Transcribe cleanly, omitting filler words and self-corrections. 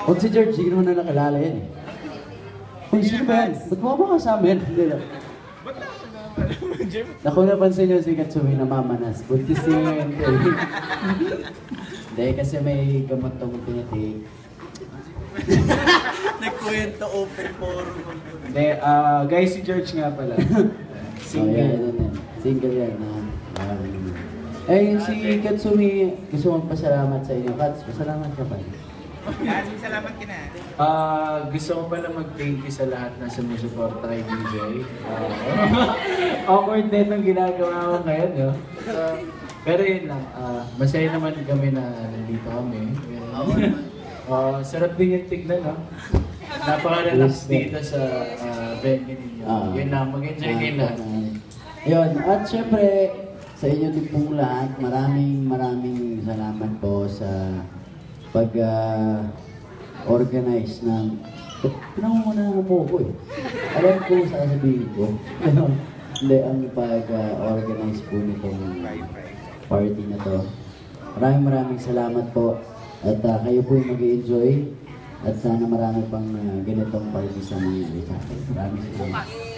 Kung si George, hindi naman na nakilala yan eh. Kung sino ba yan? Ba't mo ba sa amin? Hindi na. Naku, napansin niyo si Katsumi na mamanas. Buntis niya yun. Hindi, kasi may gamot tong pinatake. Nagkwento open forum. Hindi, guys, si George nga pala. Single. Single yan. Si Katsumi, gusto mong pasalamat sa inyo. Kats, pasalamat ka pa. Salamat ka na. Gusto ko pala mag-thank you sa lahat na sumusuporta kay DJ. Awkward din ang ginagawa ko ngayon, no? Pero yun lang, masaya naman kami na nandito kami. Sarap din yung tignan, no? Napaka-relax dito sa venue ninyo. Yun lang, mag-enjoy kayo lahat. Yun, at syempre, sa inyo din pong lahat, maraming salamat po sa pag-organize ng... Pinamumuna na po ako eh. Alam ko sasabihin ko. Hindi, ang pag-organize po nitong party na to. Maraming salamat po. At kayo po yung mag-i-enjoy. At sana marami pang ganitong party sa mga sa akin. Maraming salamat.